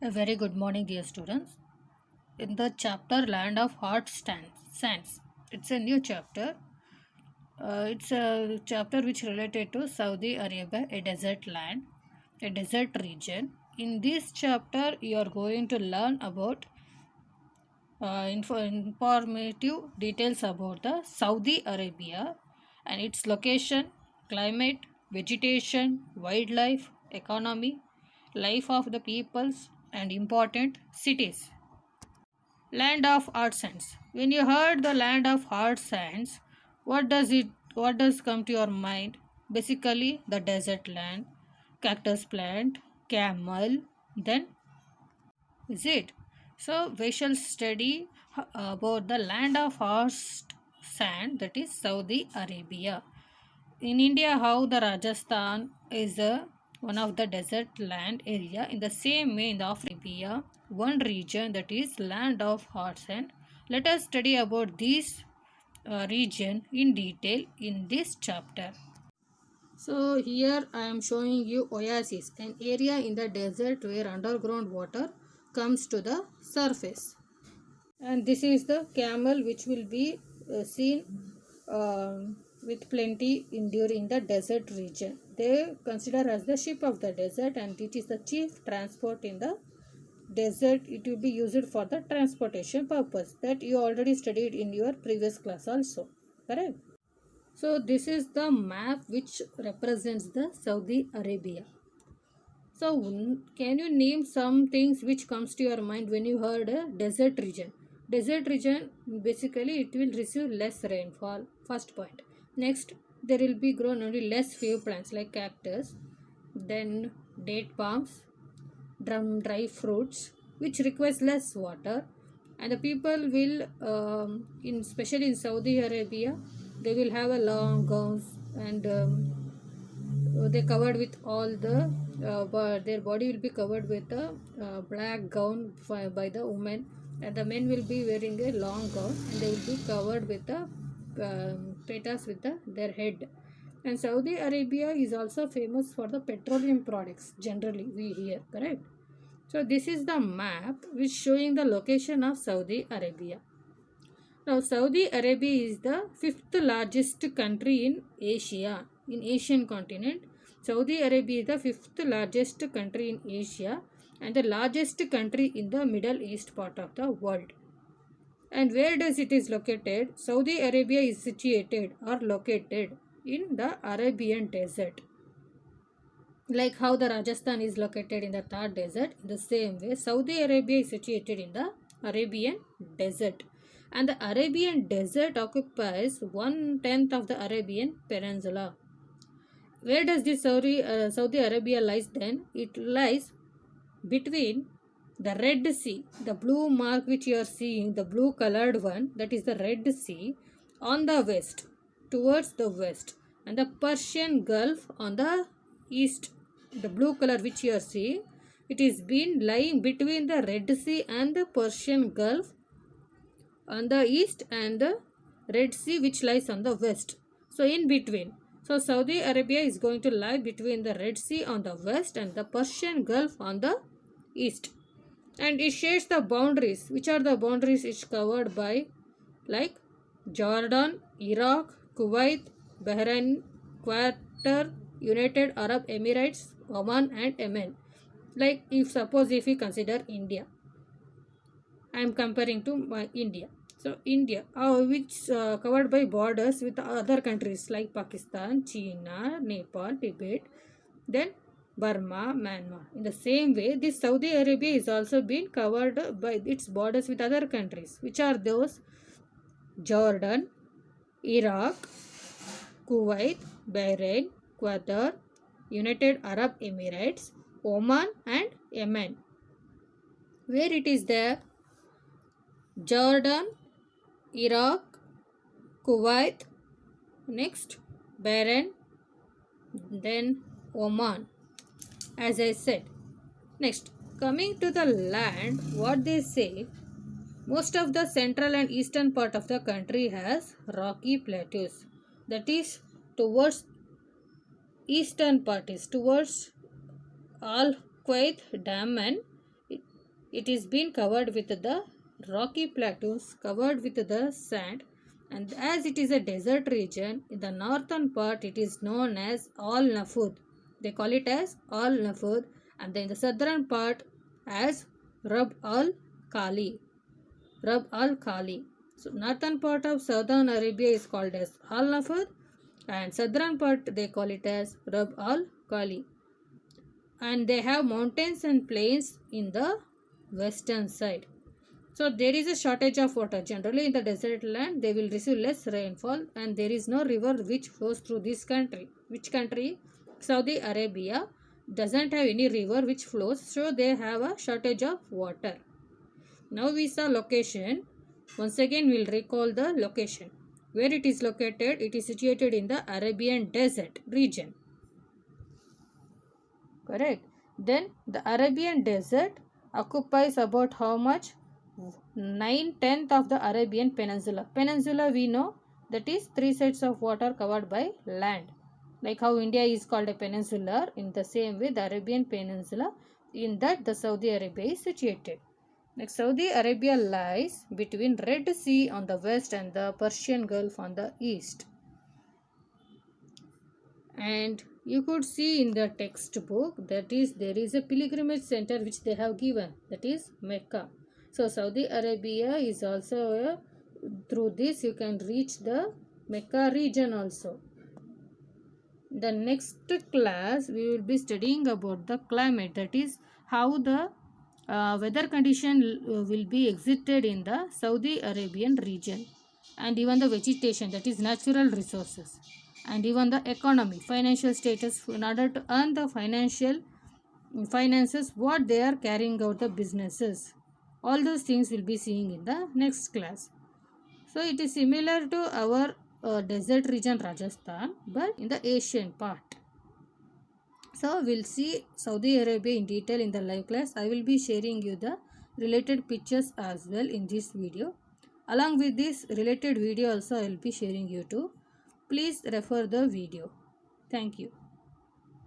A very good morning, dear students. In the chapter Land of Hot Sands, it's a new chapter. It's a chapter which related to Saudi Arabia, a desert land, a desert region. In this chapter, you are going to learn about informative details about the Saudi Arabia and its location, climate, vegetation, wildlife, economy, life of the peoples, and important cities. Land of Hot Sands. When you heard the land of hot sands, what does come to your mind? Basically the desert land, cactus plant, camel, then is it? So we shall study about the land of hot sand, that is Saudi Arabia. In India, how the Rajasthan is one of the desert land area. In the same way, in the Arabia, one region, that is land of hot sand. Let us study about this region in detail in this chapter. So here I am showing you oasis, an area in the desert where underground water comes to the surface. And this is the camel which will be seen with plenty in during the desert region. They consider as the ship of the desert, and it is the chief transport in the desert. It will be used for the transportation purpose that you already studied in your previous class also, correct? So this is the map which represents the Saudi Arabia. So can you name some things which comes to your mind when you heard a desert region? Desert region, basically it will receive less rainfall, first point. Next, there will be grown only less few plants like cactus, then date palms, dry fruits which requires less water, and the people will in especially in Saudi Arabia, they will have a long gowns, and they covered with all the their body will be covered with a black gown by the women, and the men will be wearing a long gown, and they will be covered with the petas with their head. And Saudi Arabia is also famous for the petroleum products, generally we hear, correct? So this is the map which showing the location of Saudi Arabia. Now, Saudi Arabia is the fifth largest country in Asia, in Asian continent. Saudi Arabia is the fifth largest country in Asia and the largest country in the Middle East part of the world. And where does it is located? Saudi Arabia is situated or located in the Arabian desert. Like how the Rajasthan is located in the Thar desert, in the same way Saudi Arabia is situated in the Arabian desert, and the Arabian desert occupies 1/10 of the Arabian peninsula. Where does this Saudi Arabia lies then? It lies between the Red Sea, the blue mark which you are seeing, the blue colored one, that is the Red Sea on the west, towards the west, and the Persian Gulf on the east. The blue color which you are seeing, it is been lying between the Red Sea and the Persian Gulf on the east, and the Red Sea which lies on the west. So in between. So Saudi Arabia is going to lie between the Red Sea on the west and the Persian Gulf on the east. And it shares the boundaries. Which are the boundaries? It's covered by like Jordan, Iraq, Kuwait, Bahrain, Qatar, United Arab Emirates, Oman and Yemen. Like if we consider India, I am comparing to my India. So India, which covered by borders with other countries like Pakistan, China, Nepal, Tibet, then Burma, Myanmar. In the same way, this Saudi Arabia is also been covered by its borders with other countries. Which are those? Jordan, Iraq, Kuwait, Bahrain, Qatar, United Arab Emirates, Oman and Yemen. Where it is there? Jordan, Iraq, Kuwait, next Bahrain, then Oman, as I said. Next, coming to the land, what they say, most of the central and eastern part of the country has rocky plateaus. That is towards eastern part is towards Al Quaid Dam and It is been covered with the rocky plateaus, covered with the sand, and as it is a desert region, in the northern part it is known as Al Nafud. They call it as Al Nafud, and then the southern part as Rab al Khali. Rab al Khali. So northern part of southern Arabia is called as Al Nafud, and southern part they call it as Rab al Khali. And they have mountains and plains in the western side. So there is a shortage of water. Generally in the desert land they will receive less rainfall, and there is no river which flows through this country. Which country? Saudi Arabia doesn't have any river which flows, so they have a shortage of water. Now we saw location. Once again we will recall the location. Where it is located? It is situated in the Arabian Desert region. Correct. Then the Arabian Desert occupies about how much? 9/10 of the Arabian Peninsula. Peninsula we know that is three sides of water covered by land. Like how India is called a peninsular, in the same way the Arabian Peninsula, in that the Saudi Arabia is situated. Next, Saudi Arabia lies between Red Sea on the west and the Persian Gulf on the east. And you could see in the textbook that is there is a pilgrimage center which they have given, that is Mecca. So Saudi Arabia is also through this you can reach the Mecca region also. The next class we will be studying about the climate, that is how the weather condition will be exhibited in the Saudi Arabian region, and even the vegetation, that is natural resources, and even the economy, financial status, in order to earn the finances, what they are carrying out the businesses. All those things will be seeing in the next class. So it is similar to our desert region Rajasthan, but in the Asian part. So we'll see Saudi Arabia in detail in the live class. I will be sharing you the related pictures as well in this video. Along with this related video also I will be sharing you too. Please refer the video. Thank you.